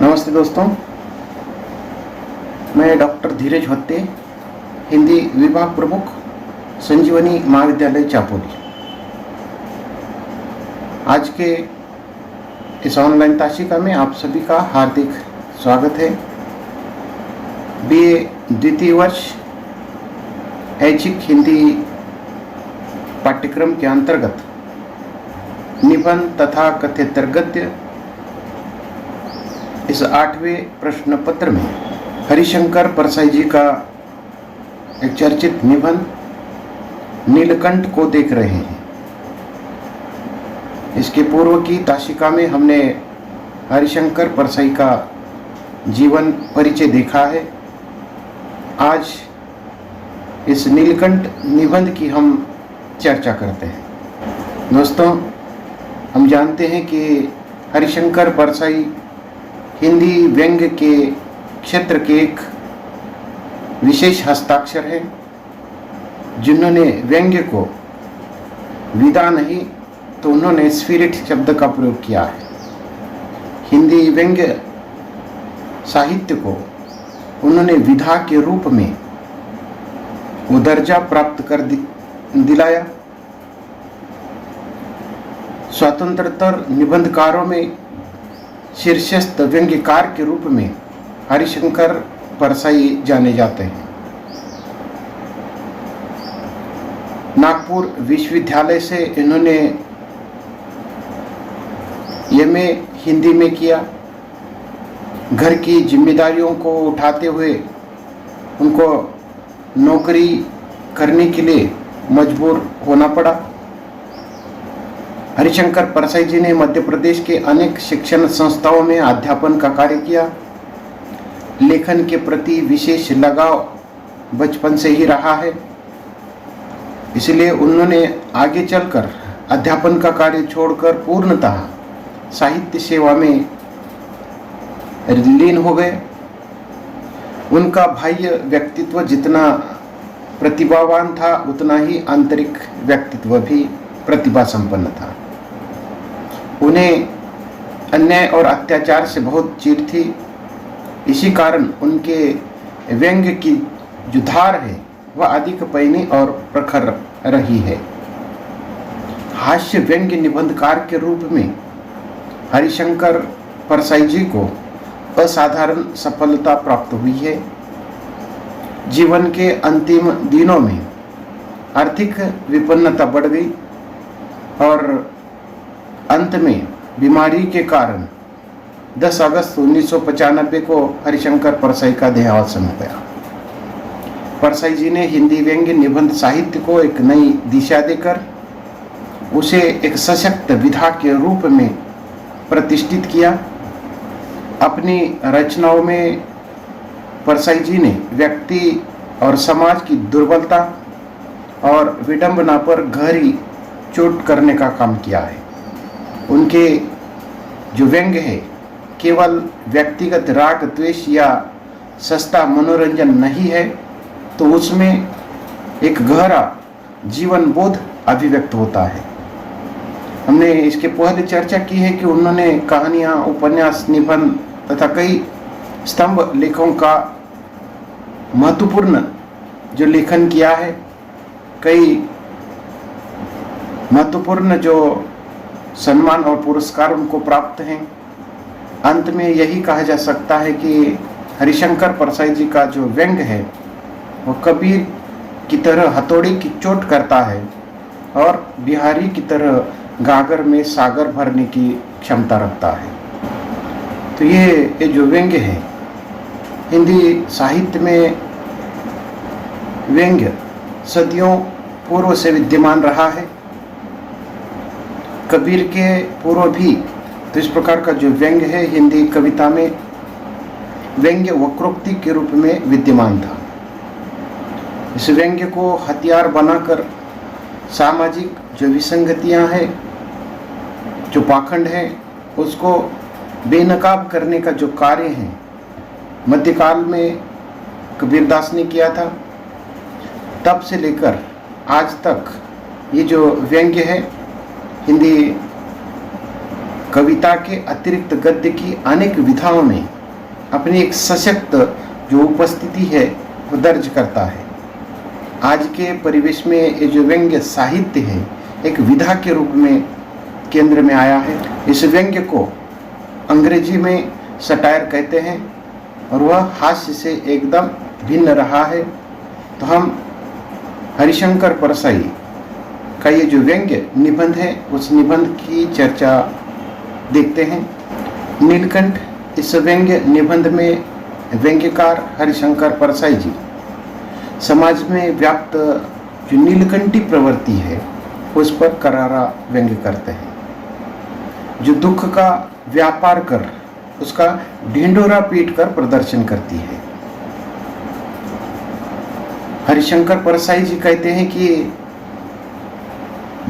नमस्ते दोस्तों, मैं डॉक्टर धीरज हत्ते, हिंदी विभाग प्रमुख, संजीवनी महाविद्यालय चापोली। आज के इस ऑनलाइन ताशिका में आप सभी का हार्दिक स्वागत है। बीए द्वितीय वर्ष ऐच्छिक हिंदी पाठ्यक्रम के अंतर्गत निबंध तथा कथ्यतर गद्य इस 8वें प्रश्न पत्र में हरिशंकर परसाई जी का एक चर्चित निबंध नीलकंठ को देख रहे हैं। इसके पूर्व की ताशिका में हमने हरिशंकर परसाई का जीवन परिचय देखा है। आज इस नीलकंठ निबंध की हम चर्चा करते हैं। दोस्तों, हम जानते हैं कि हरिशंकर परसाई हिंदी व्यंग्य के क्षेत्र के एक विशेष हस्ताक्षर हैं, जिन्होंने व्यंग्य को विधा नहीं तो उन्होंने स्पिरिट शब्द का प्रयोग किया है। हिंदी व्यंग्य साहित्य को उन्होंने विधा के रूप में वो दर्जा प्राप्त कर दिलाया। स्वतंत्रतर निबंधकारों में शीर्षस्थ व्यंग्यकार के रूप में हरिशंकर परसाई जाने जाते हैं। नागपुर विश्वविद्यालय से इन्होंने एमए हिंदी में किया। घर की जिम्मेदारियों को उठाते हुए उनको नौकरी करने के लिए मजबूर होना पड़ा। हरिशंकर परसाई जी ने मध्य प्रदेश के अनेक शिक्षण संस्थाओं में अध्यापन का कार्य किया। लेखन के प्रति विशेष लगाव बचपन से ही रहा है, इसलिए उन्होंने आगे चलकर अध्यापन का कार्य छोड़कर पूर्णतः साहित्य सेवा में लीन हो गए। उनका बाह्य व्यक्तित्व जितना प्रतिभावान था, उतना ही आंतरिक व्यक्तित्व भी प्रतिभा संपन्न था। उन्हें अन्याय और अत्याचार से बहुत चिढ़ थी। इसी कारण उनके व्यंग्य की जो धार है वह अधिक पैनी और प्रखर रही है। हास्य व्यंग्य निबंधकार के रूप में हरिशंकर परसाई जी को असाधारण सफलता प्राप्त हुई है। जीवन के अंतिम दिनों में आर्थिक विपन्नता बढ़ गई और अंत में बीमारी के कारण 10 अगस्त 1995 को हरिशंकर परसाई का देहावसान हो गया। परसाई जी ने हिंदी व्यंग्य निबंध साहित्य को एक नई दिशा देकर उसे एक सशक्त विधा के रूप में प्रतिष्ठित किया। अपनी रचनाओं में परसाई जी ने व्यक्ति और समाज की दुर्बलता और विडंबना पर गहरी चोट करने का काम किया है। उनके जो व्यंग्य है केवल व्यक्तिगत राग द्वेष या सस्ता मनोरंजन नहीं है, तो उसमें एक गहरा जीवन बोध अभिव्यक्त होता है। हमने इसके पहले चर्चा की है कि उन्होंने कहानियाँ, उपन्यास, निबंध तथा कई स्तंभ लेखों का महत्वपूर्ण जो लेखन किया है। कई महत्वपूर्ण जो सम्मान और पुरस्कार उनको प्राप्त हैं। अंत में यही कहा जा सकता है कि हरिशंकर परसाई जी का जो व्यंग्य है वो कबीर की तरह हथौड़ी की चोट करता है और बिहारी की तरह गागर में सागर भरने की क्षमता रखता है। तो ये जो व्यंग्य है, हिंदी साहित्य में व्यंग्य सदियों पूर्व से विद्यमान रहा है। कबीर के पूर्व भी तो इस प्रकार का जो व्यंग्य है हिंदी कविता में व्यंग्य वक्रोक्ति के रूप में विद्यमान था। इस व्यंग्य को हथियार बनाकर सामाजिक जो विसंगतियां हैं, जो पाखंड है, उसको बेनकाब करने का जो कार्य है मध्यकाल में कबीरदास ने किया था। तब से लेकर आज तक ये जो व्यंग्य है हिंदी कविता के अतिरिक्त गद्य की अनेक विधाओं में अपनी एक सशक्त जो उपस्थिति है वो दर्ज करता है। आज के परिवेश में ये जो व्यंग्य साहित्य है एक विधा के रूप में केंद्र में आया है। इस व्यंग्य को अंग्रेजी में सटायर कहते हैं और वह हास्य से एकदम भिन्न रहा है। तो हम हरिशंकर परसाई का ये जो व्यंग्य निबंध है उस निबंध की चर्चा देखते हैं। नीलकंठ, इस व्यंग्य निबंध में व्यंग्यकार हरिशंकर परसाई जी समाज में व्याप्त जो नीलकंठी प्रवृत्ति है उस पर करारा व्यंग्य करते हैं। जो दुख का व्यापार कर उसका ढिंढोरा पीट कर प्रदर्शन करती है। हरिशंकर परसाई जी कहते हैं कि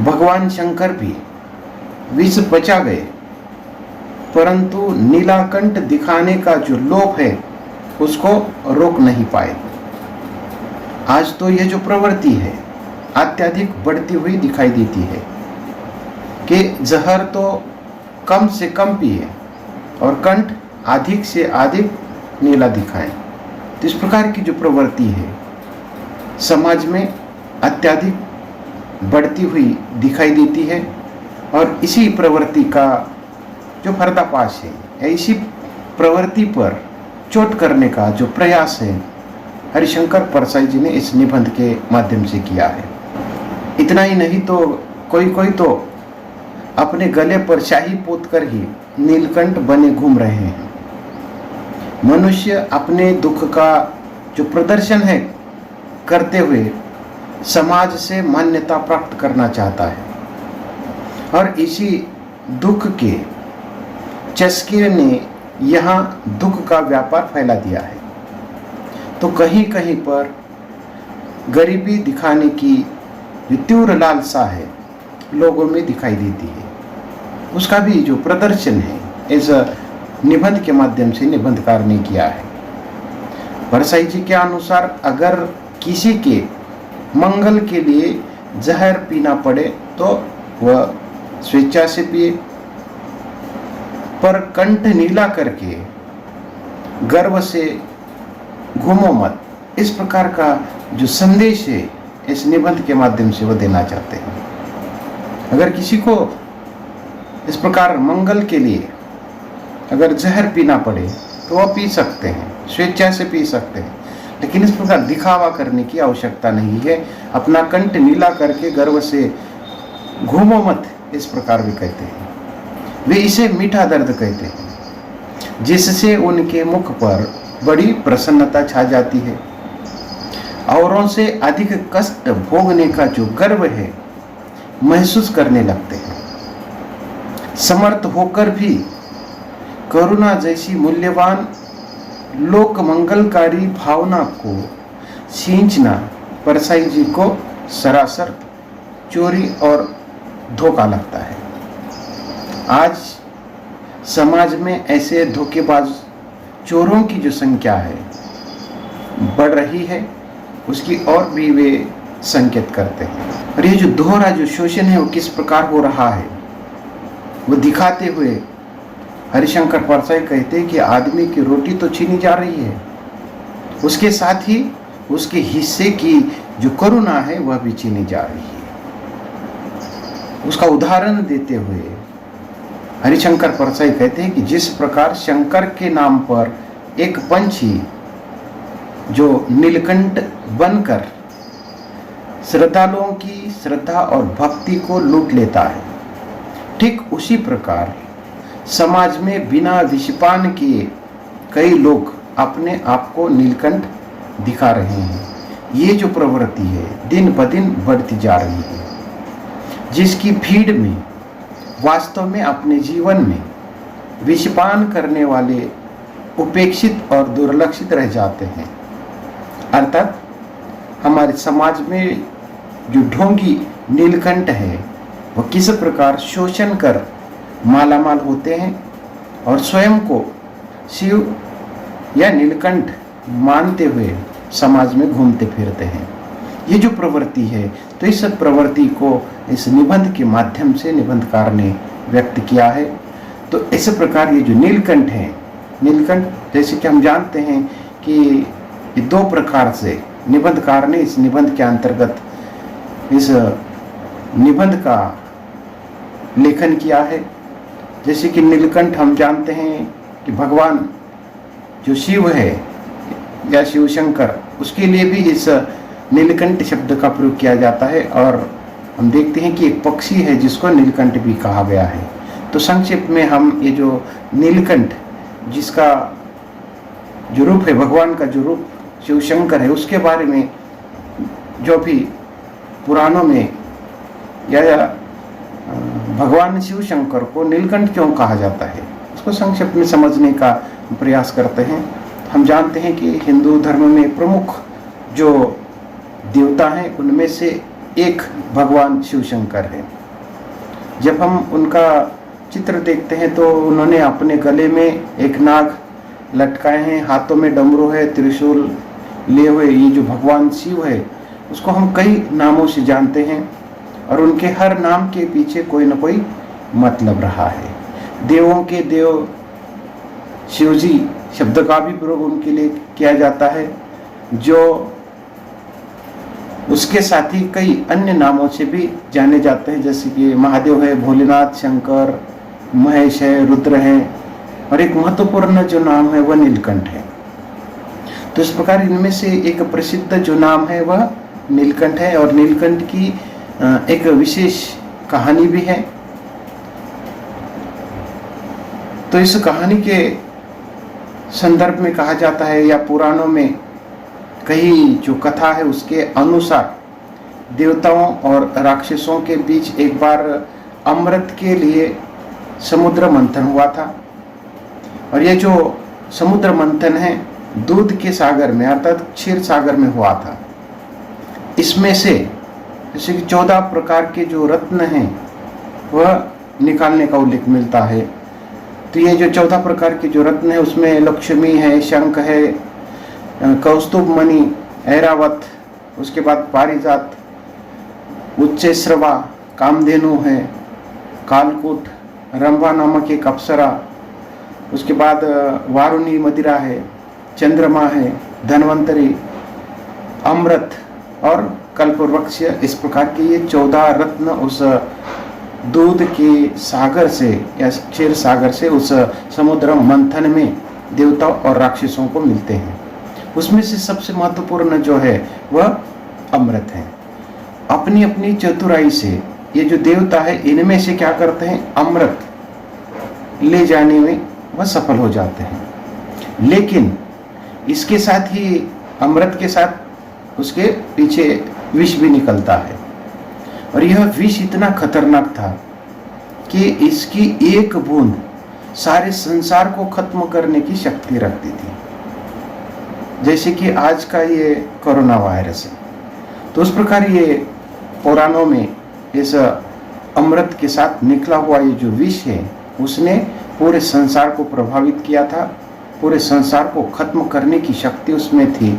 भगवान शंकर भी विष बचा गए परंतु नीलाकंठ दिखाने का जो लोभ है उसको रोक नहीं पाए। आज तो यह जो प्रवृत्ति है अत्यधिक बढ़ती हुई दिखाई देती है कि जहर तो कम से कम पिए और कंठ अधिक से अधिक नीला दिखाएं। तो इस प्रकार की जो प्रवृत्ति है समाज में अत्यधिक बढ़ती हुई दिखाई देती है और इसी प्रवृत्ति का जो पर्दाफाश है या इसी प्रवृत्ति पर चोट करने का जो प्रयास है हरिशंकर परसाई जी ने इस निबंध के माध्यम से किया है। इतना ही नहीं तो कोई तो अपने गले पर शाही पोत कर ही नीलकंठ बने घूम रहे हैं। मनुष्य अपने दुख का जो प्रदर्शन है करते हुए समाज से मान्यता प्राप्त करना चाहता है और इसी दुख के चस्के ने यहाँ दुख का व्यापार फैला दिया है। तो कहीं कहीं पर गरीबी दिखाने की जो तीव्र लालसा है लोगों में दिखाई देती है। उसका भी जो प्रदर्शन है इस निबंध के माध्यम से निबंधकार ने किया है। परसाई जी के अनुसार अगर किसी के मंगल के लिए जहर पीना पड़े तो वह स्वेच्छा से पिए, पर कंठ नीला करके गर्व से घूमो मत। इस प्रकार का जो संदेश है इस निबंध के माध्यम से वो देना चाहते हैं। अगर किसी को इस प्रकार मंगल के लिए अगर जहर पीना पड़े तो वह पी सकते हैं, स्वेच्छा से पी सकते हैं, लेकिन इस प्रकार दिखावा करने की आवश्यकता नहीं है। अपना कंठ नीला करके गर्व से घूमो मत, इस प्रकार भी कहते हैं। वे इसे मीठा दर्द कहते हैं जिससे उनके मुख पर बड़ी प्रसन्नता छा जाती है। औरों से अधिक कष्ट भोगने का जो गर्व है महसूस करने लगते हैं। समर्थ होकर भी करुणा जैसी मूल्यवान लोक मंगलकारी भावना को सींचना परसाई जी को सरासर चोरी और धोखा लगता है। आज समाज में ऐसे धोखेबाज चोरों की जो संख्या है बढ़ रही है, उसकी और भी वे संकेत करते हैं। और ये जो दोहरा जो शोषण है वो किस प्रकार हो रहा है वो दिखाते हुए हरिशंकर परसाई कहते हैं कि आदमी की रोटी तो छीनी जा रही है, उसके साथ ही उसके हिस्से की जो करुणा है वह भी छीनी जा रही है। उसका उदाहरण देते हुए हरिशंकर परसाई कहते हैं कि जिस प्रकार शंकर के नाम पर एक पंछी जो नीलकंठ बनकर श्रद्धालुओं की श्रद्धा और भक्ति को लूट लेता है, ठीक उसी प्रकार समाज में बिना विषपान किए कई लोग अपने आप को नीलकंठ दिखा रहे हैं। ये जो प्रवृत्ति है दिन ब दिन बढ़ती जा रही है, जिसकी भीड़ में वास्तव में अपने जीवन में विषपान करने वाले उपेक्षित और दुर्लक्षित रह जाते हैं। अर्थात हमारे समाज में जो ढोंगी नीलकंठ है वह किस प्रकार शोषण कर मालामाल होते हैं और स्वयं को शिव या नीलकंठ मानते हुए समाज में घूमते फिरते हैं। ये जो प्रवृत्ति है तो इस प्रवृत्ति को इस निबंध के माध्यम से निबंधकार ने व्यक्त किया है। तो इस प्रकार ये जो नीलकंठ है, नीलकंठ जैसे कि हम जानते हैं कि ये दो प्रकार से निबंधकार ने इस निबंध के अंतर्गत इस निबंध का लेखन किया है। जैसे कि नीलकंठ हम जानते हैं कि भगवान जो शिव है या शिव शंकर, उसके लिए भी इस नीलकंठ शब्द का प्रयोग किया जाता है। और हम देखते हैं कि एक पक्षी है जिसको नीलकंठ भी कहा गया है। तो संक्षेप में हम ये जो नीलकंठ, जिसका जो रूप है, भगवान का जो रूप शिव शंकर है, उसके बारे में जो भी पुराणों में या भगवान शिव शंकर को नीलकंठ क्यों कहा जाता है, उसको संक्षेप में समझने का प्रयास करते हैं। हम जानते हैं कि हिंदू धर्म में प्रमुख जो देवता हैं उनमें से एक भगवान शिव शंकर है। जब हम उनका चित्र देखते हैं तो उन्होंने अपने गले में एक नाग लटकाए हैं, हाथों में डमरू है, त्रिशूल लिए हुए ये जो भगवान शिव है, उसको हम कई नामों से जानते हैं और उनके हर नाम के पीछे कोई ना कोई मतलब रहा है। देवों के देव शिवजी शब्द का भी प्रयोग उनके लिए किया जाता है, जो उसके साथ ही कई अन्य नामों से भी जाने जाते हैं, जैसे कि महादेव है, भोलेनाथ, शंकर, महेश है, रुद्र है, और एक महत्वपूर्ण जो नाम है वह नीलकंठ है। तो इस प्रकार इनमें से एक प्रसिद्ध जो नाम है वह नीलकंठ है। और नीलकंठ की एक विशेष कहानी भी है। तो इस कहानी के संदर्भ में कहा जाता है या पुराणों में कई जो कथा है उसके अनुसार देवताओं और राक्षसों के बीच एक बार अमृत के लिए समुद्र मंथन हुआ था। और ये जो समुद्र मंथन है दूध के सागर में अर्थात क्षीर सागर में हुआ था। इसमें से जैसे कि 14 प्रकार के जो रत्न हैं वह निकालने का उल्लेख मिलता है। तो ये जो 14 प्रकार के जो रत्न है उसमें लक्ष्मी है, शंख है, कौस्तुभ मणि, ऐरावत, उसके बाद पारिजात, उच्चैश्रवा, कामधेनु है, कालकूट, रंभा नामक एक अप्सरा, उसके बाद वारुणी मदिरा है, चंद्रमा है, धन्वंतरी, अमृत और कल्पवृक्ष। इस प्रकार के ये 14 रत्न उस दूध के सागर से या क्षीर सागर से उस समुद्र मंथन में देवताओं और राक्षसों को मिलते हैं। उसमें से सबसे महत्वपूर्ण जो है वह अमृत है। अपनी अपनी चतुराई से ये जो देवता है इनमें से क्या करते हैं, अमृत ले जाने में वह सफल हो जाते हैं। लेकिन इसके साथ ही अमृत के साथ उसके पीछे विष भी निकलता है। और यह विष इतना खतरनाक था कि इसकी एक बूंद सारे संसार को खत्म करने की शक्ति रखती थी। जैसे कि आज का ये कोरोना वायरस है, तो उस प्रकार ये पुराणों में इस अमृत के साथ निकला हुआ ये जो विष है उसने पूरे संसार को प्रभावित किया था, पूरे संसार को खत्म करने की शक्ति उसमें थी।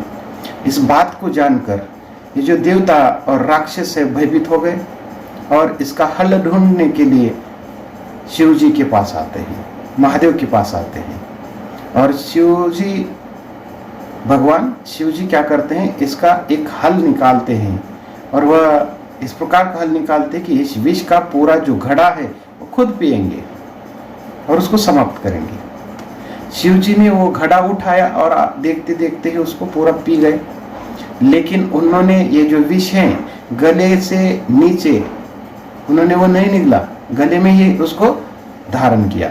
इस बात को जानकर ये जो देवता और राक्षस है भयभीत हो गए और इसका हल ढूंढने के लिए शिव जी के पास आते हैं, महादेव के पास आते हैं। और शिव जी, भगवान शिव जी क्या करते हैं, इसका एक हल निकालते हैं। और वह इस प्रकार का हल निकालते हैं कि इस विष का पूरा जो घड़ा है वो खुद पिएंगे और उसको समाप्त करेंगे। शिव जी ने वो घड़ा उठाया और देखते देखते ही उसको पूरा पी गए। लेकिन उन्होंने ये जो विष है गले से नीचे उन्होंने वो नहीं निगला, गले में ही उसको धारण किया।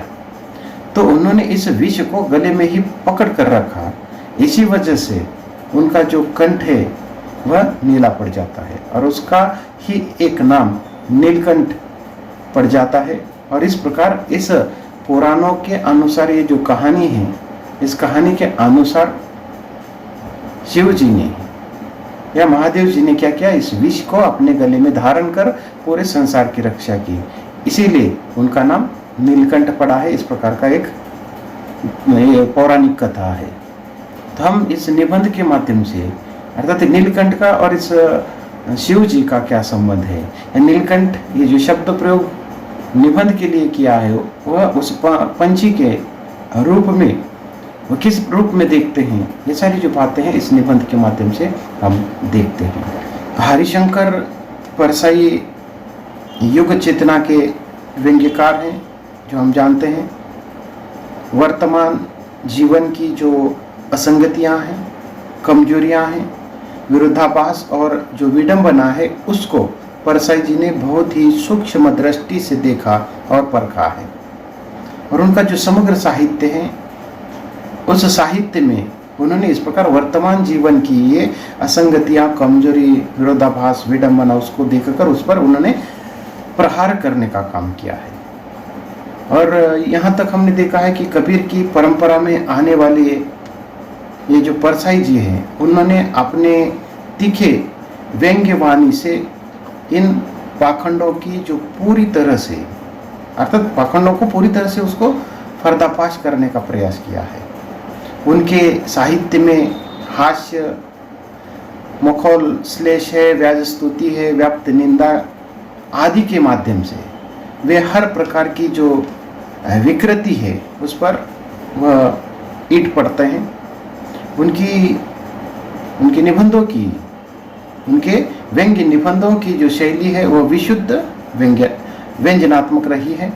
तो उन्होंने इस विष को गले में ही पकड़ कर रखा। इसी वजह से उनका जो कंठ है वह नीला पड़ जाता है और उसका ही एक नाम नीलकंठ पड़ जाता है। और इस प्रकार इस पुराणों के अनुसार ये जो कहानी है, इस कहानी के अनुसार शिव जी ने या महादेव जी ने क्या किया, इस विष को अपने गले में धारण कर पूरे संसार की रक्षा की। इसीलिए उनका नाम नीलकंठ पड़ा है। इस प्रकार का एक पौराणिक कथा है। तो हम इस निबंध के माध्यम से अर्थात नीलकंठ का और इस शिव जी का क्या संबंध है, नीलकंठ ये जो शब्द प्रयोग निबंध के लिए किया है वह उस पंछी के रूप में, वो किस रूप में देखते हैं, ये सारी जो बातें हैं इस निबंध के माध्यम से हम देखते हैं। हरिशंकर परसाई युग चेतना के व्यंग्यकार हैं, जो हम जानते हैं। वर्तमान जीवन की जो असंगतियां हैं, कमजोरियां हैं, विरोधाभास और जो विडंबना है, उसको परसाई जी ने बहुत ही सूक्ष्म दृष्टि से देखा और परखा है। और उनका जो समग्र साहित्य है, उस साहित्य में उन्होंने इस प्रकार वर्तमान जीवन की ये असंगतियां, कमजोरी, विरोधाभास, विडंबना, उसको देखकर उस पर उन्होंने प्रहार करने का काम किया है। और यहाँ तक हमने देखा है कि कबीर की परंपरा में आने वाले ये जो परसाई जी हैं, उन्होंने अपने तीखे व्यंग्यवाणी से इन पाखंडों की जो पूरी तरह से, अर्थात पाखंडों को पूरी तरह से उसको पर्दाफाश करने का प्रयास किया है। उनके साहित्य में हास्य, मखौल, श्लेष है, व्याज स्तुति है, व्याप्त निंदा आदि के माध्यम से वे हर प्रकार की जो विकृति है उस पर वह ईंट पड़ते हैं। उनके निबंधों की, उनके व्यंग्य निबंधों की जो शैली है वह विशुद्ध व्यंजनात्मक रही है।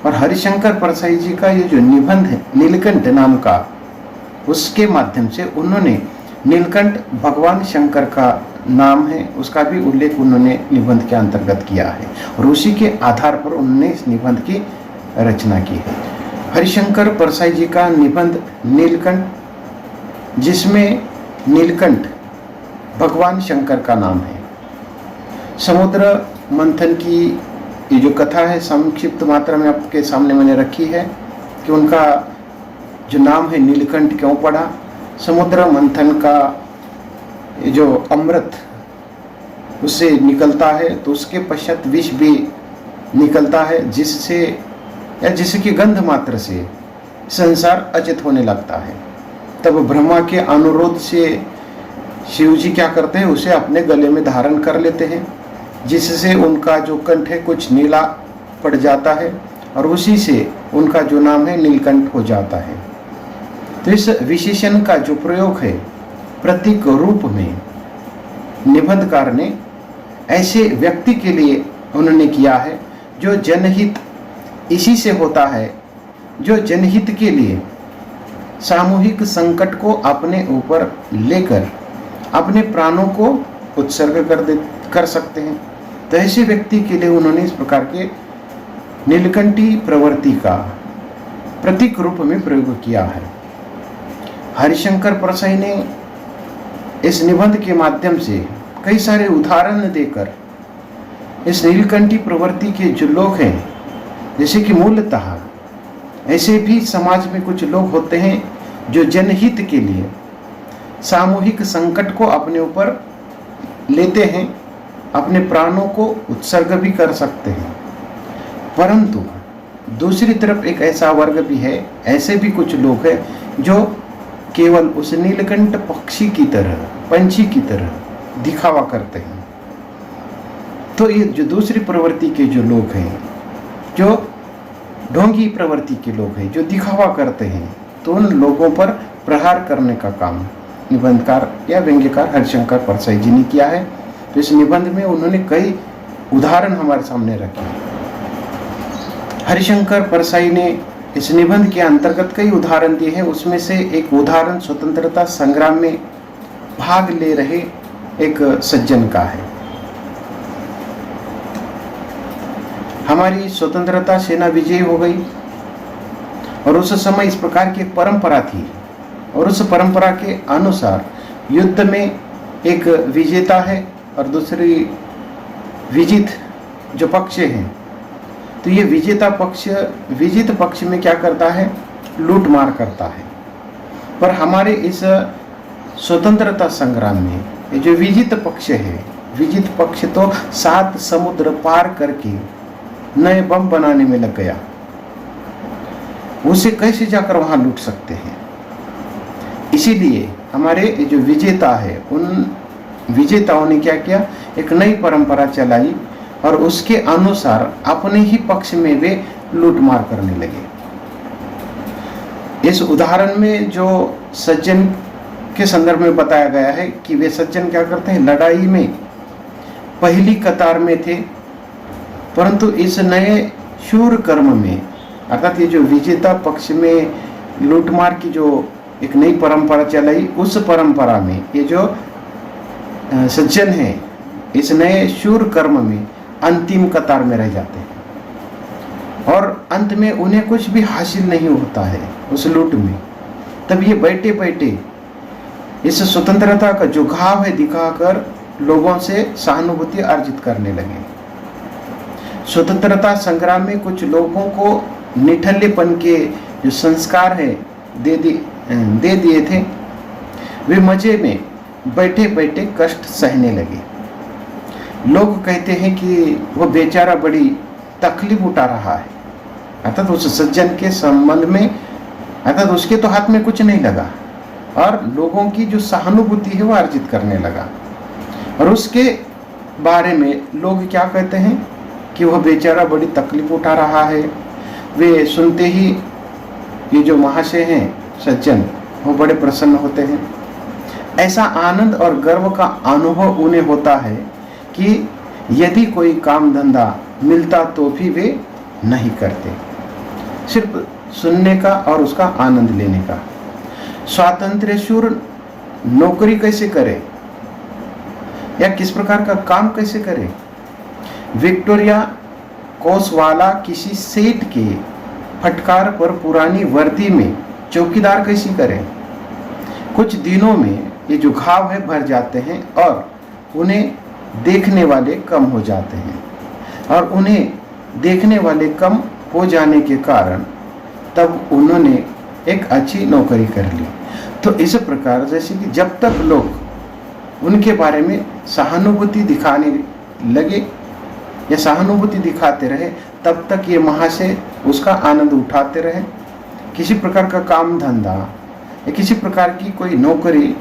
और हरिशंकर परसाई जी का ये जो निबंध है नीलकंठ नाम का, उसके माध्यम से उन्होंने, नीलकंठ भगवान शंकर का नाम है, उसका भी उल्लेख उन्होंने निबंध के अंतर्गत किया है और उसी के आधार पर उन्होंने इस निबंध की रचना की है। हरिशंकर परसाई जी का निबंध नीलकंठ, जिसमें नीलकंठ भगवान शंकर का नाम है। समुद्र मंथन की ये जो कथा है संक्षिप्त मात्रा में आपके सामने मैंने रखी है कि उनका जो नाम है नीलकंठ क्यों पड़ा। समुद्र मंथन का जो अमृत उससे निकलता है तो उसके पश्चात विष भी निकलता है, जिससे या जिसकी गंध मात्र से संसार अचेत होने लगता है। तब ब्रह्मा के अनुरोध से शिव जी क्या करते हैं, उसे अपने गले में धारण कर लेते हैं, जिससे उनका जो कंठ है कुछ नीला पड़ जाता है और उसी से उनका जो नाम है नीलकंठ हो जाता है। तो इस विशेषण का जो प्रयोग है प्रतीक रूप में निबंधकार ने ऐसे व्यक्ति के लिए उन्होंने किया है जो जनहित इसी से होता है, जो जनहित के लिए सामूहिक संकट को अपने ऊपर लेकर अपने प्राणों को उत्सर्ग कर सकते हैं। तो ऐसे व्यक्ति के लिए उन्होंने इस प्रकार के नीलकंठी प्रवृत्ति का प्रतीक रूप में प्रयोग किया है। हरिशंकर परसाई ने इस निबंध के माध्यम से कई सारे उदाहरण देकर इस नीलकंठी प्रवृत्ति के जो लोग हैं, जैसे कि मूलतः ऐसे भी समाज में कुछ लोग होते हैं जो जनहित के लिए सामूहिक संकट को अपने ऊपर लेते हैं, अपने प्राणों को उत्सर्ग भी कर सकते हैं। परंतु दूसरी तरफ एक ऐसा वर्ग भी है, ऐसे भी कुछ लोग हैं जो केवल उस नीलकंठ पक्षी की तरह, पंछी की तरह दिखावा करते हैं। तो ये जो दूसरी प्रवृत्ति के जो लोग हैं, जो ढोंगी प्रवृत्ति के लोग हैं, जो दिखावा करते हैं, तो उन लोगों पर प्रहार करने का काम निबंधकार या व्यंग्यकार हरिशंकर परसाई जी ने किया है। तो इस निबंध में उन्होंने कई उदाहरण हमारे सामने रखे। हरिशंकर परसाई ने इस निबंध के अंतर्गत कई उदाहरण दिए हैं। उसमें से एक उदाहरण स्वतंत्रता संग्राम में भाग ले रहे एक सज्जन का है। हमारी स्वतंत्रता सेना विजयी हो गई और उस समय इस प्रकार की एक परंपरा थी और उस परंपरा के अनुसार युद्ध में एक विजेता है और दूसरी विजित जो पक्ष हैं। तो ये विजेता पक्ष विजित पक्ष में क्या करता है, लूट मार करता है। पर हमारे इस स्वतंत्रता संग्राम में ये जो विजित पक्ष है, विजित पक्ष तो 7 समुद्र पार करके नए बम बनाने में लग गया। उसे कैसे जाकर वहां लूट सकते हैं। इसीलिए हमारे जो विजेता है, उन विजेताओं ने क्या किया, एक नई परंपरा चलाई और उसके अनुसार अपने ही पक्ष में वे लूटमार करने लगे। इस उदाहरण में जो सज्जन के संदर्भ में बताया गया है कि वे सज्जन क्या करते हैं, लड़ाई में पहली कतार में थे, परंतु इस नए शूर कर्म में, अर्थात ये जो विजेता पक्ष में लूटमार की जो एक नई परंपरा चलाई, उस परंपरा में ये जो सज्जन है इस नए शूर कर्म में अंतिम कतार में रह जाते हैं और अंत में उन्हें कुछ भी हासिल नहीं होता है उस लूट में। तब ये बैठे बैठे इस स्वतंत्रता का जो घाव है दिखाकर लोगों से सहानुभूति अर्जित करने लगे। स्वतंत्रता संग्राम में कुछ लोगों को निठल्लेपन के जो संस्कार है दे दिए थे, वे मजे में बैठे बैठे कष्ट सहने लगे। लोग कहते हैं कि वह बेचारा बड़ी तकलीफ उठा रहा है, अर्थात उस सज्जन के संबंध में, अर्थात उसके तो हाथ में कुछ नहीं लगा और लोगों की जो सहानुभूति है वह अर्जित करने लगा। और उसके बारे में लोग क्या कहते हैं कि वह बेचारा बड़ी तकलीफ उठा रहा है। वे सुनते ही ये जो महाशय हैं सज्जन, वो बड़े प्रसन्न होते हैं। ऐसा आनंद और गर्व का अनुभव उन्हें होता है कि यदि कोई काम धंधा मिलता तो भी वे नहीं करते, सिर्फ सुनने का और उसका आनंद लेने का। स्वातंत्र्य शूर नौकरी कैसे करे या किस प्रकार का काम कैसे करे? विक्टोरिया कोसवाला किसी सेठ के फटकार पर पुरानी वर्दी में चौकीदार कैसी करे? कुछ दिनों में ये जो घाव है भर जाते हैं और उन्हें देखने वाले कम हो जाते हैं और उन्हें देखने वाले कम हो जाने के कारण तब उन्होंने एक अच्छी नौकरी कर ली। तो इस प्रकार जैसे कि जब तक लोग उनके बारे में सहानुभूति दिखाने लगे या सहानुभूति दिखाते रहे, तब तक ये महाशय उसका आनंद उठाते रहे। किसी प्रकार का काम धंधा या किसी प्रकार की कोई नौकरी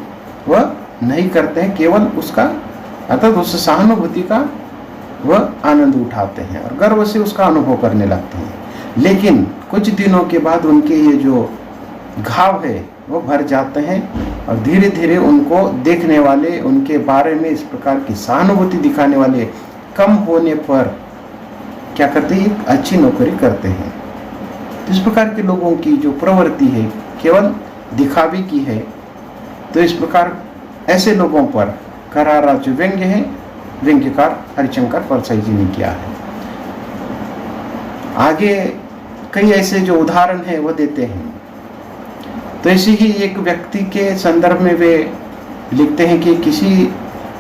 वह नहीं करते हैं, केवल उसका अर्थात उस सहानुभूति का वह आनंद उठाते हैं और गर्व से उसका अनुभव करने लगते हैं। लेकिन कुछ दिनों के बाद उनके ये जो घाव है वो भर जाते हैं और धीरे धीरे उनको देखने वाले, उनके बारे में इस प्रकार की सहानुभूति दिखाने वाले कम होने पर क्या करते हैं, एक अच्छी नौकरी करते हैं। इस प्रकार के लोगों की जो प्रवृत्ति है केवल दिखावे की है। तो इस प्रकार ऐसे लोगों पर करारा जो व्यंग्य है, व्यंग्यकार हरिशंकर परसाई जी ने किया है। आगे कई ऐसे जो उदाहरण है वो देते हैं। तो ऐसे ही एक व्यक्ति के संदर्भ में वे लिखते हैं कि किसी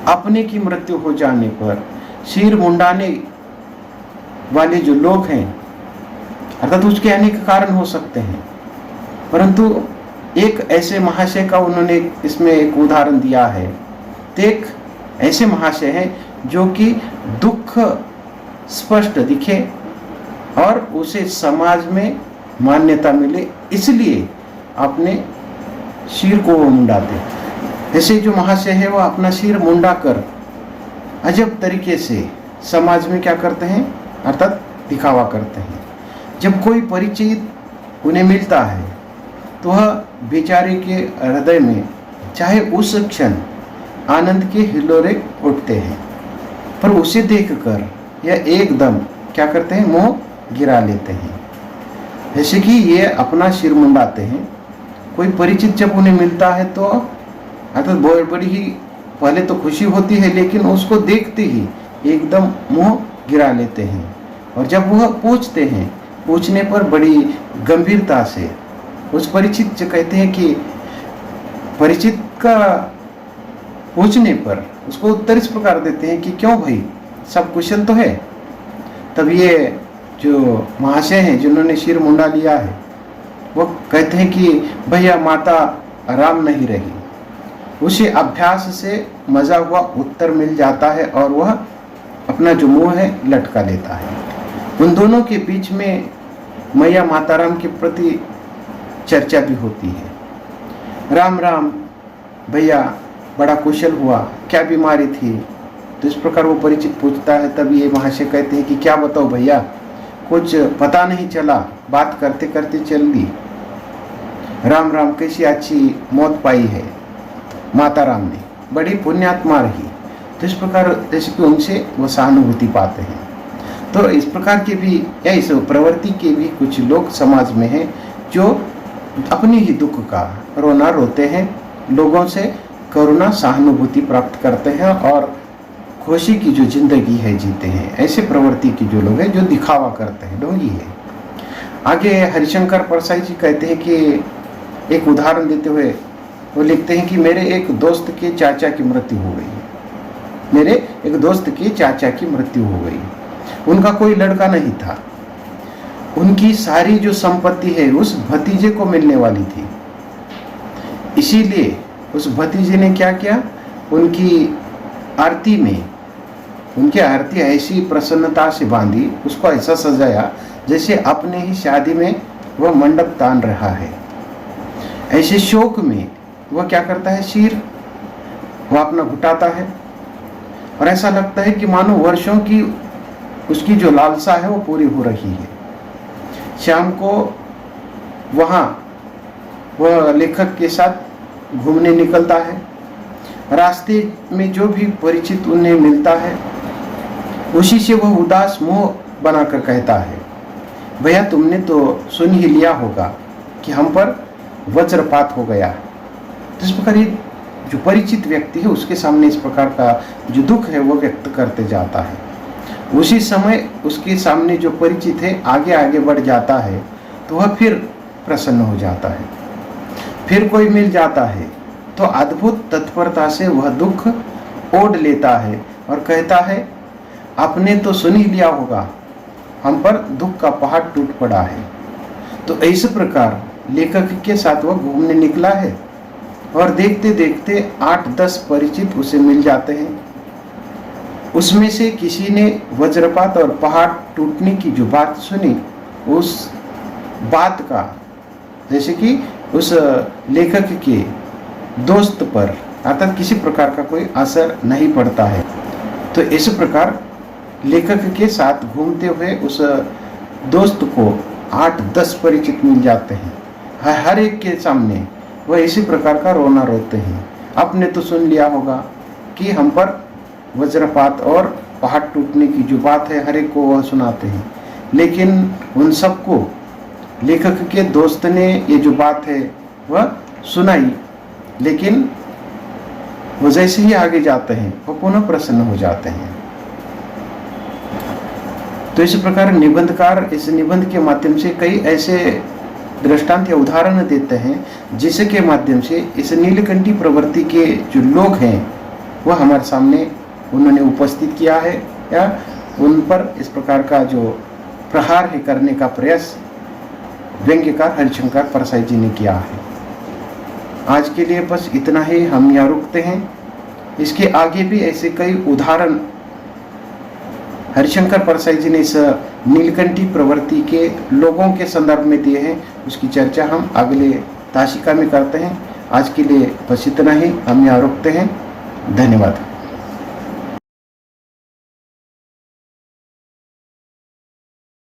अपने की मृत्यु हो जाने पर सिर मुंडाने वाले जो लोग हैं, अर्थात उसके अनेक कारण हो सकते हैं, परंतु एक ऐसे महाशय का उन्होंने इसमें एक उदाहरण दिया है। तो एक ऐसे महाशय हैं जो कि दुख स्पष्ट दिखे और उसे समाज में मान्यता मिले, इसलिए अपने सिर को वो मुंडाते। ऐसे जो महाशय है वह अपना सिर मुंडा कर अजब तरीके से समाज में क्या करते हैं, अर्थात दिखावा करते हैं। जब कोई परिचित उन्हें मिलता है तो वह बेचारे के हृदय में चाहे उस क्षण आनंद के हिलोरे उठते हैं, पर उसे देखकर यह एकदम क्या करते हैं, मुंह गिरा लेते हैं। जैसे कि ये अपना सिर मुंडाते हैं। कोई परिचित जब उन्हें मिलता है तो अर्थात बहुत बड़ी ही पहले तो खुशी होती है, लेकिन उसको देखते ही एकदम मुंह गिरा लेते हैं। और जब वह पूछते हैं, पूछने पर बड़ी गंभीरता से उस परिचित से कहते हैं कि परिचित का पूछने पर उसको उत्तर इस प्रकार देते हैं कि क्यों भाई, सब कुशल तो है। तब ये जो महाशय हैं जिन्होंने सिर मुंडा लिया है वो कहते हैं कि भैया माता आराम नहीं रही। उसे अभ्यास से मजा हुआ उत्तर मिल जाता है और वह अपना जो मुंह है लटका लेता है। उन दोनों के बीच में मैया माताराम के प्रति चर्चा भी होती है। राम राम भैया, बड़ा कुशल हुआ, क्या बीमारी थी? तो इस प्रकार वो परिचित पूछता है, तब ये महाशय कहते हैं कि क्या बताओ भैया, कुछ पता नहीं चला, बात करते करते चल दी। राम राम, कैसी अच्छी मौत पाई है माता राम ने, बड़ी पुण्यात्मा रही। तो इस प्रकार जैसे कि उनसे वो सहानुभूति पाते हैं। तो इस प्रकार के भी या इस प्रवृत्ति के भी कुछ लोग समाज में हैं जो अपने ही दुख का रोना रोते हैं, लोगों से करुणा सहानुभूति प्राप्त करते हैं और खुशी की जो जिंदगी है जीते हैं। ऐसे प्रवृत्ति के जो लोग हैं जो दिखावा करते हैं, ढोंगी है। आगे हरिशंकर परसाई जी कहते हैं कि एक उदाहरण देते हुए वो लिखते हैं कि मेरे एक दोस्त के चाचा की मृत्यु हो गई। मेरे एक दोस्त के चाचा की मृत्यु हो गई। उनका कोई लड़का नहीं था। उनकी सारी जो संपत्ति है उस भतीजे को मिलने वाली थी। इसीलिए उस भतीजे ने क्या किया, उनकी आरती में, उनकी आरती ऐसी प्रसन्नता से बांधी, उसको ऐसा सजाया जैसे अपने ही शादी में वह मंडप तान रहा है। ऐसे शोक में वह क्या करता है, शीर वह अपना घुटाता है और ऐसा लगता है कि मानो वर्षों की उसकी जो लालसा है वो पूरी हो रही है। शाम को वहाँ वह लेखक के साथ घूमने निकलता है। रास्ते में जो भी परिचित उन्हें मिलता है उसी से वह उदास मुंह बनाकर कहता है, भैया तुमने तो सुन ही लिया होगा कि हम पर वज्रपात हो गया। तो इस प्रकार ये जो परिचित व्यक्ति है उसके सामने इस प्रकार का जो दुख है वो व्यक्त करते जाता है। उसी समय उसके सामने जो परिचित है आगे आगे बढ़ जाता है तो वह फिर प्रसन्न हो जाता है। फिर कोई मिल जाता है तो अद्भुत तत्परता से वह दुख ओढ़ लेता है और कहता है, आपने तो सुन ही लिया होगा, हम पर दुख का पहाड़ टूट पड़ा है। तो इस प्रकार लेखक के साथ वह घूमने निकला है और देखते देखते 8-10 परिचित उसे मिल जाते हैं। उसमें से किसी ने वज्रपात और पहाड़ टूटने की जो बात सुनी, उस बात का जैसे कि उस लेखक के दोस्त पर अर्थात किसी प्रकार का कोई असर नहीं पड़ता है। तो इस प्रकार लेखक के साथ घूमते हुए उस दोस्त को 8-10 परिचित मिल जाते हैं। हर एक के सामने वह इसी प्रकार का रोना रोते हैं। आपने तो सुन लिया होगा कि हम पर वज्रपात और पहाड़ टूटने की जो बात है, हर एक को वह सुनाते हैं। लेकिन उन सबको लेखक के दोस्त ने ये जो बात है वह सुनाई, लेकिन वो जैसे ही आगे जाते हैं वो पुनः प्रसन्न हो जाते हैं। तो इस प्रकार निबंधकार इस निबंध के माध्यम से कई ऐसे दृष्टांत या उदाहरण देते हैं जिसके माध्यम से इस नीलकंठी प्रवृत्ति के जो लोग हैं वह हमारे सामने उन्होंने उपस्थित किया है या उन पर इस प्रकार का जो प्रहार है करने का प्रयास व्यंग्यकार हरिशंकर परसाई जी ने किया है। आज के लिए बस इतना ही हम यहाँ रुकते हैं। इसके आगे भी ऐसे कई उदाहरण हरिशंकर परसाई जी ने इस नीलकंठी प्रवृत्ति के लोगों के संदर्भ में दिए हैं, उसकी चर्चा हम अगले ताशिका में करते हैं। आज के लिए बस इतना ही, हम यहाँ रुकते हैं। धन्यवाद।